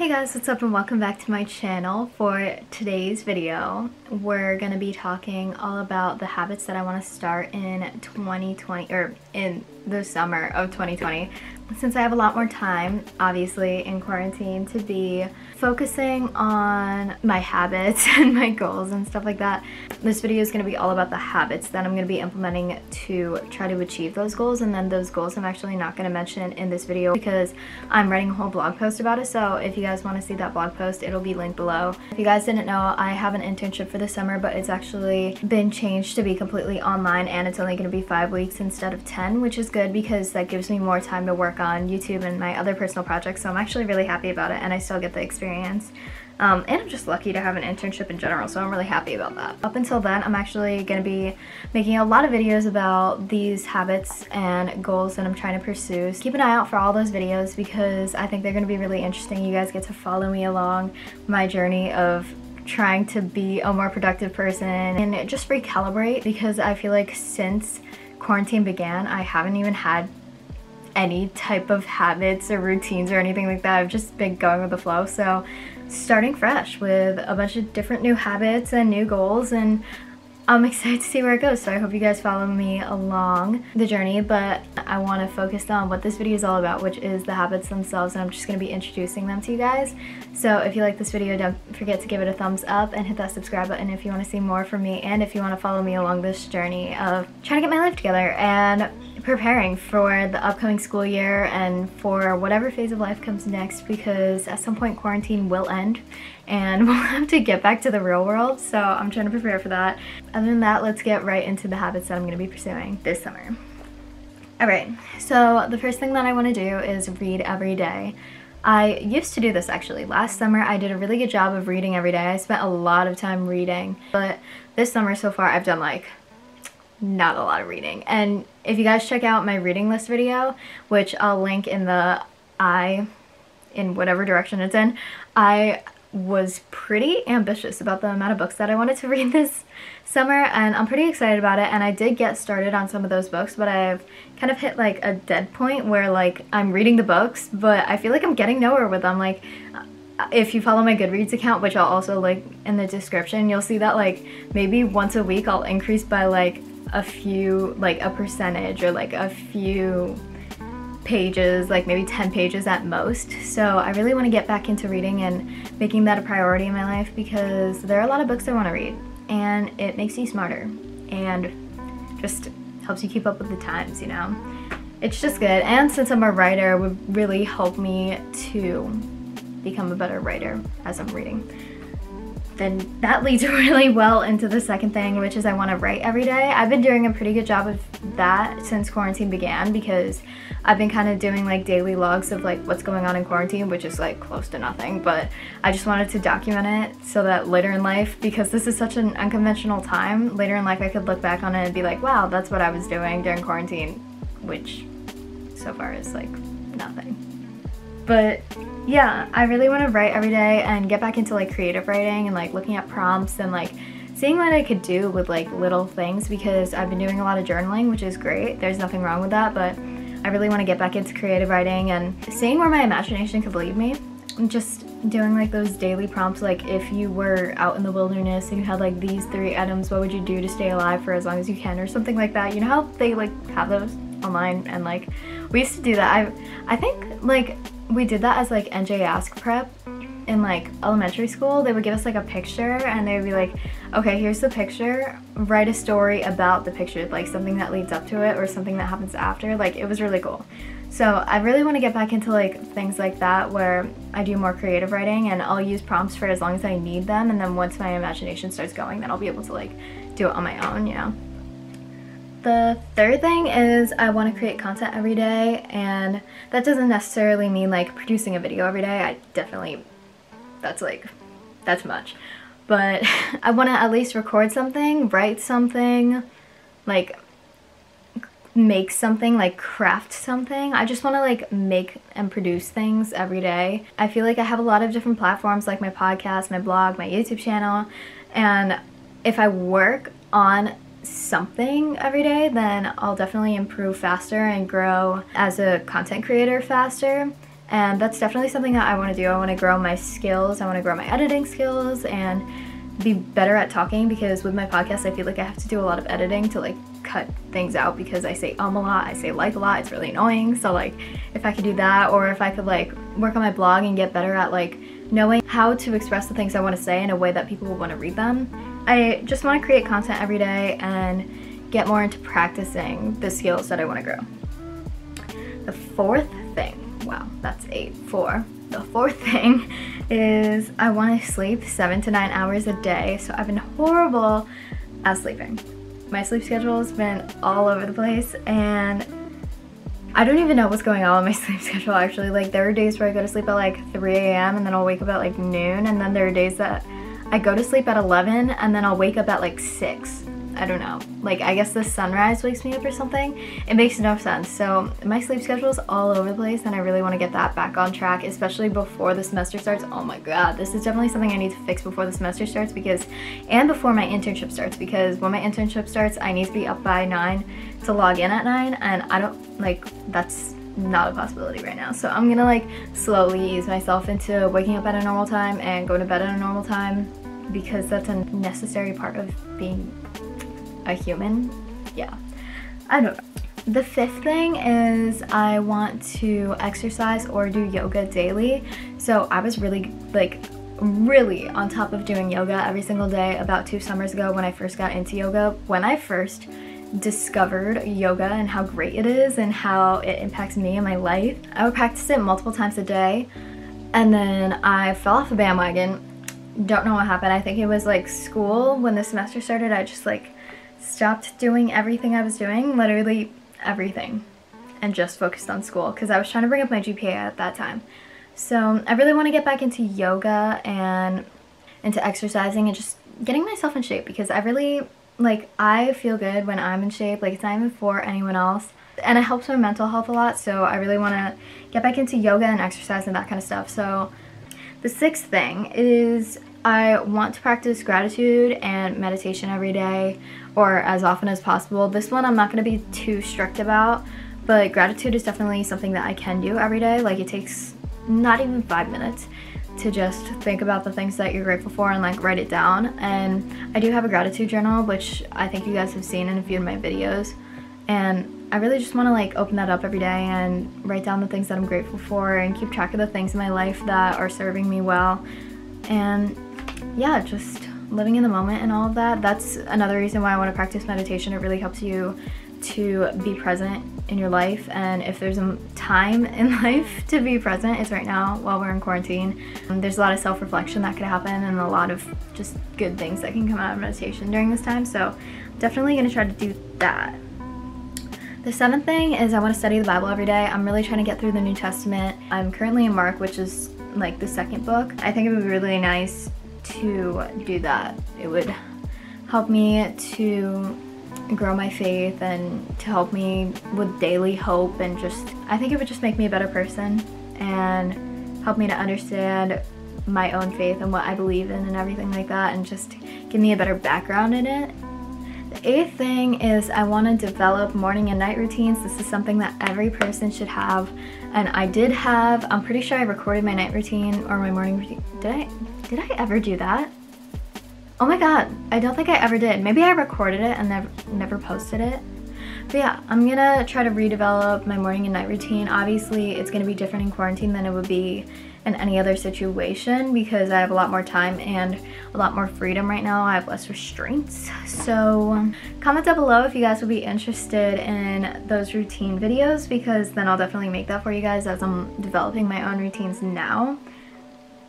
Hey guys, what's up and welcome back to my channel. For today's video, we're going to be talking all about the habits that I want to start in 2020, or in the summer of 2020. Since I have a lot more time, obviously, in quarantine to be focusing on my habits and my goals and stuff like that. This video is going to be all about the habits that I'm going to be implementing to try to achieve those goals, and then those goals I'm actually not going to mention in this video because I'm writing a whole blog post about it. So if you guys want to see that blog post, it'll be linked below. If you guys didn't know, I have an internship for the summer, but it's actually been changed to be completely online, and it's only going to be 5 weeks instead of 10, which is good because that gives me more time to work on YouTube and my other personal projects. So I'm actually really happy about it, and I still get the experience. And I'm just lucky to have an internship in general, so I'm really happy about that. Up until then, I'm actually going to be making a lot of videos about these habits and goals that I'm trying to pursue. So keep an eye out for all those videos because I think they're going to be really interesting. You guys get to follow me along my journey of trying to be a more productive person and just recalibrate, because I feel like since quarantine began, I haven't even had any type of habits or routines or anything like that. I've just been going with the flow. So starting fresh with a bunch of different new habits and new goals, and I'm excited to see where it goes. So I hope you guys follow me along the journey, but I want to focus on what this video is all about, which is the habits themselves, and I'm just going to be introducing them to you guys. So if you like this video, don't forget to give it a thumbs up and hit that subscribe button if you want to see more from me, and if you want to follow me along this journey of trying to get my life together and preparing for the upcoming school year and for whatever phase of life comes next, because at some point quarantine will end and we'll have to get back to the real world. So I'm trying to prepare for that. Other than that, let's get right into the habits that I'm going to be pursuing this summer. Alright, so the first thing that I want to do is read every day. I used to do this actually. Last summer I did a really good job of reading every day. I spent a lot of time reading, but this summer so far I've done like not a lot of reading. And if you guys check out my reading list video, which I'll link in the in whatever direction it's in, I was pretty ambitious about the amount of books that I wanted to read this summer, and I'm pretty excited about it. And I did get started on some of those books, but I've kind of hit like a dead point where like I'm reading the books, but I feel like I'm getting nowhere with them. Like if you follow my Goodreads account, which I'll also link in the description, you'll see that like maybe once a week I'll increase by like a few, like a percentage or like a few pages, like maybe 10 pages at most. So I really want to get back into reading and making that a priority in my life, because there are a lot of books I want to read and it makes you smarter and just helps you keep up with the times, you know? It's just good. And since I'm a writer, it would really help me to become a better writer as I'm reading. Then that leads really well into the second thing, which is I want to write every day. I've been doing a pretty good job of that since quarantine began, because I've been kind of doing like daily logs of like what's going on in quarantine, which is like close to nothing, but I just wanted to document it so that later in life, because this is such an unconventional time, later in life I could look back on it and be like, wow, that's what I was doing during quarantine, which so far is like nothing. But yeah, I really want to write every day and get back into like creative writing and like looking at prompts and like seeing what I could do with like little things, because I've been doing a lot of journaling, which is great. There's nothing wrong with that, but I really want to get back into creative writing and seeing where my imagination could lead me. And just doing like those daily prompts, like if you were out in the wilderness and you had like these 3 items, what would you do to stay alive for as long as you can, or something like that. You know how they like have those online, and like we used to do that. I think like we did that as like NJ Ask Prep in like elementary school. They would give us like a picture and they would be like, okay, here's the picture, write a story about the picture, like something that leads up to it or something that happens after. Like it was really cool. So I really want to get back into like things like that where I do more creative writing, and I'll use prompts for as long as I need them, and then once my imagination starts going, then I'll be able to like do it on my own, you know? The third thing is I want to create content every day, and that doesn't necessarily mean like producing a video every day. I definitely, that's much. But I want to at least record something, write something, like make something, like craft something. I just want to like make and produce things every day. I feel like I have a lot of different platforms, like my podcast, my blog, my YouTube channel, and if I work on something every day, then I'll definitely improve faster and grow as a content creator faster. and that's definitely something that I want to do. I want to grow my skills, I want to grow my editing skills and be better at talking, because with my podcast I feel like I have to do a lot of editing to like cut things out because I say a lot, I say like a lot, it's really annoying. So like if I could do that, or if I could like work on my blog and get better at like knowing how to express the things I want to say in a way that people will want to read them. I just want to create content every day and get more into practicing the skills that I want to grow. The fourth thing, wow, that's 8, 4. The fourth thing is I want to sleep 7 to 9 hours a day. So I've been horrible at sleeping. My sleep schedule has been all over the place, and I don't even know what's going on with my sleep schedule actually. Like there are days where I go to sleep at like 3 a.m. and then I'll wake up at like noon, and then there are days that I go to sleep at 11 and then I'll wake up at like 6. I don't know. Like I guess the sunrise wakes me up or something. It makes no sense. So my sleep schedule is all over the place, and I really want to get that back on track, especially before the semester starts. Oh my god, this is definitely something I need to fix before the semester starts, and before my internship starts, because when my internship starts I need to be up by 9 to log in at 9, and I don't like, that's not a possibility right now. So I'm gonna like slowly ease myself into waking up at a normal time and going to bed at a normal time, because that's a necessary part of being a human. Yeah, I don't know. The fifth thing is I want to exercise or do yoga daily. So I was really on top of doing yoga every single day about 2 summers ago when I first got into yoga. When I first discovered yoga and how great it is and how it impacts me and my life, I would practice it multiple times a day, and then I fell off the bandwagon. Don't know what happened. I think it was like school. When the semester started, I just like stopped doing everything I was doing, literally everything, and just focused on school because I was trying to bring up my GPA at that time. So I really want to get back into yoga and into exercising and just getting myself in shape, because I really I feel good when I'm in shape. Like it's not even for anyone else, and it helps my mental health a lot. So I really want to get back into yoga and exercise and that kind of stuff. So the sixth thing is I want to practice gratitude and meditation every day, or as often as possible. This one I'm not going to be too strict about, but gratitude is definitely something that I can do every day. Like it takes not even 5 minutes to just think about the things that you're grateful for and like write it down. And I do have a gratitude journal, which I think you guys have seen in a few of my videos, and I really just want to like open that up every day and write down the things that I'm grateful for and keep track of the things in my life that are serving me well. And yeah, just living in the moment and all of that. That's another reason why I want to practice meditation. It really helps you to be present in your life, and if there's a time in life to be present, it's right now while we're in quarantine. There's a lot of self-reflection that could happen and a lot of just good things that can come out of meditation during this time, so definitely going to try to do that. The seventh thing is I want to study the Bible every day. I'm really trying to get through the New Testament. I'm currently in Mark, which is like the second book. I think it would be really nice to do that. It would help me to grow my faith and to help me with daily hope, and just I think it would just make me a better person and help me to understand my own faith and what I believe in and everything like that, and just give me a better background in it. The eighth thing is I want to develop morning and night routines. This is something that every person should have, and I did have, I'm pretty sure I recorded my night routine or my morning routine. Did I ever do that? Oh my god, I don't think I ever did. Maybe I recorded it and never posted it. But yeah, I'm gonna try to redevelop my morning and night routine. Obviously, it's gonna be different in quarantine than it would be in any other situation, because I have a lot more time and a lot more freedom right now. I have less restraints. So comment down below if you guys would be interested in those routine videos, because then I'll definitely make that for you guys as I'm developing my own routines now.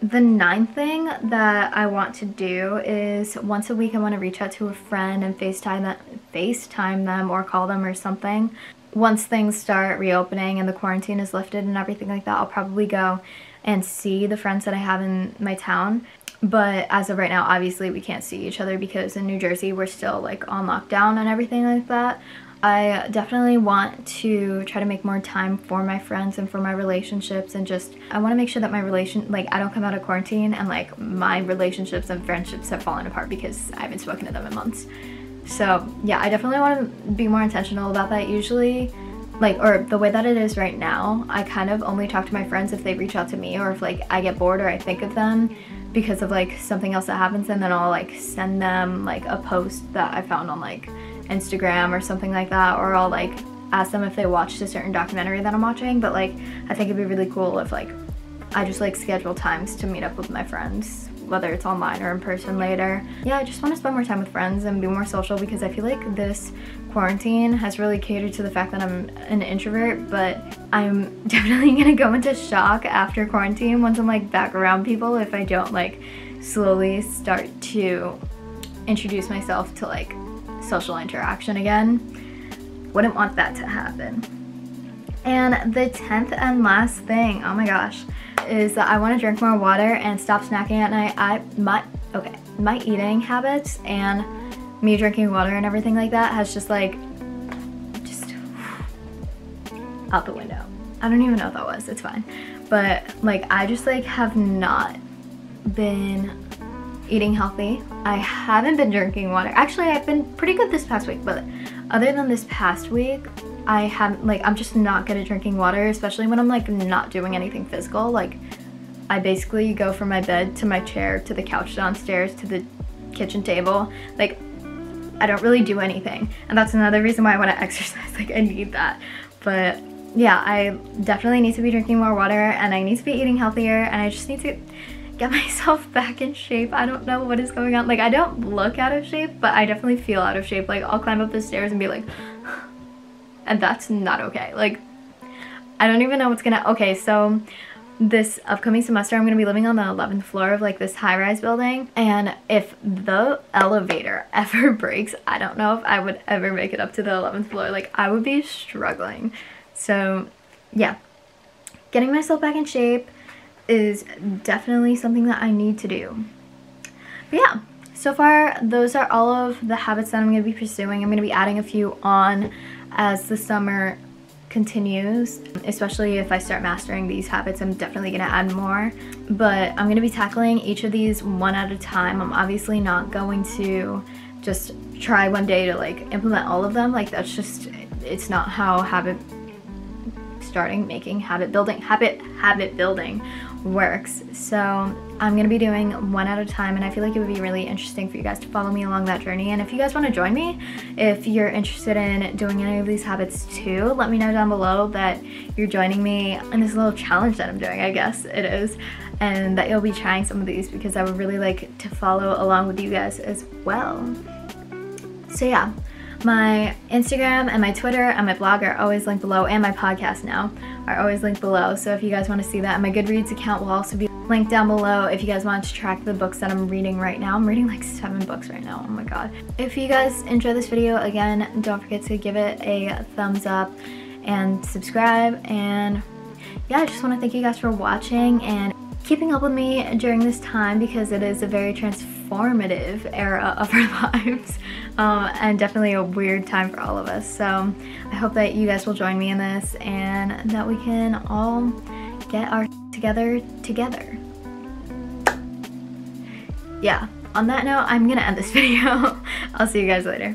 The ninth thing that I want to do is once a week I want to reach out to a friend and FaceTime them or call them or something. Once things start reopening and the quarantine is lifted and everything like that, I'll probably go and see the friends that I have in my town. But as of right now, obviously we can't see each other because in New Jersey we're still like on lockdown and everything like that. I definitely want to try to make more time for my friends and for my relationships, and just I want to make sure that my I don't come out of quarantine and like my relationships and friendships have fallen apart because I haven't spoken to them in months. So yeah, I definitely want to be more intentional about that. Usually like, or the way that it is right now, I kind of only talk to my friends if they reach out to me, or if like I get bored or I think of them because of like something else that happens, and then I'll like send them like a post that I found on like Instagram or something like that, or I'll like ask them if they watched a certain documentary that I'm watching. But like I think it'd be really cool if like I just like schedule times to meet up with my friends, whether it's online or in person later. Yeah, I just want to spend more time with friends and be more social, because I feel like this quarantine has really catered to the fact that I'm an introvert, but I'm definitely gonna go into shock after quarantine once I'm like back around people if I don't like slowly start to introduce myself to like social interaction again. Wouldn't want that to happen. And the 10th and last thing, oh my gosh, is that I want to drink more water and stop snacking at night. My eating habits and me drinking water and everything like that has just like, just out the window. I don't even know what that was, it's fine. But like I just like have not been eating healthy. I haven't been drinking water. Actually, I've been pretty good this past week, but other than this past week, I haven't, like, I'm just not good at drinking water, especially when I'm like not doing anything physical. Like I basically go from my bed to my chair to the couch downstairs to the kitchen table. Like I don't really do anything, and that's another reason why I want to exercise. Like I need that. But yeah, I definitely need to be drinking more water, and I need to be eating healthier, and I just need to get myself back in shape. I don't know what is going on. Like I don't look out of shape, but I definitely feel out of shape. Like I'll climb up the stairs and be like and that's not okay. Like I don't even know what's gonna, okay, so this upcoming semester I'm gonna be living on the 11th floor of like this high-rise building, and if the elevator ever breaks, I don't know if I would ever make it up to the 11th floor. Like I would be struggling. So yeah, getting myself back in shape is definitely something that I need to do. But yeah, so far those are all of the habits that I'm going to be pursuing. I'm going to be adding a few on as the summer continues, especially if I start mastering these habits. I'm definitely going to add more, but I'm going to be tackling each of these one at a time. I'm obviously not going to just try one day to like implement all of them. Like that's just, it's not how habit building works. So I'm gonna be doing one at a time, and I feel like it would be really interesting for you guys to follow me along that journey. And if you guys want to join me, if you're interested in doing any of these habits too, let me know down below that you're joining me in this little challenge that I'm doing, I guess it is, and that you'll be trying some of these, because I would really like to follow along with you guys as well. So yeah, my Instagram and my Twitter and my blog are always linked below, and my podcast now are always linked below. So if you guys want to see that, and my Goodreads account will also be linked down below if you guys want to track the books that I'm reading right now. I'm reading like 7 books right now, oh my god. If you guys enjoyed this video, again, don't forget to give it a thumbs up and subscribe. And yeah, I just want to thank you guys for watching and keeping up with me during this time, because it is a very transformative era of our lives, and definitely a weird time for all of us. So I hope that you guys will join me in this, and that we can all get our together. Yeah, on that note, I'm gonna end this video. I'll see you guys later.